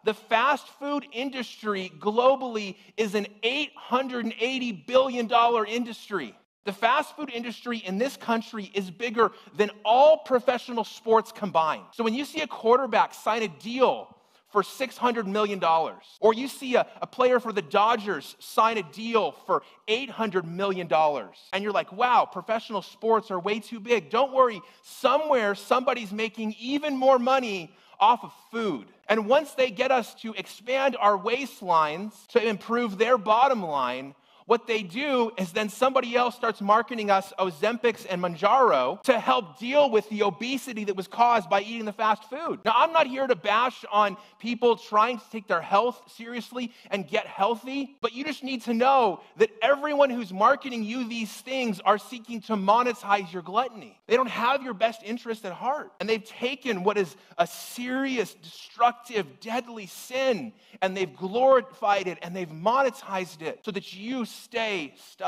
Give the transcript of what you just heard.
The fast food industry globally is an $880 billion industry. The fast food industry in this country is bigger than all professional sports combined. So when you see a quarterback sign a deal for $600 million, or you see a player for the Dodgers sign a deal for $800 million, and you're like, wow, professional sports are way too big. Don't worry, somewhere somebody's making even more money off of food. And once they get us to expand our waistlines to improve their bottom line, what they do is then somebody else starts marketing us Ozempics and Mounjaro to help deal with the obesity that was caused by eating the fast food. Now, I'm not here to bash on people trying to take their health seriously and get healthy, but you just need to know that everyone who's marketing you these things are seeking to monetize your gluttony. They don't have your best interest at heart. And they've taken what is a serious, destructive, deadly sin, and they've glorified it and they've monetized it so that you stay stuck.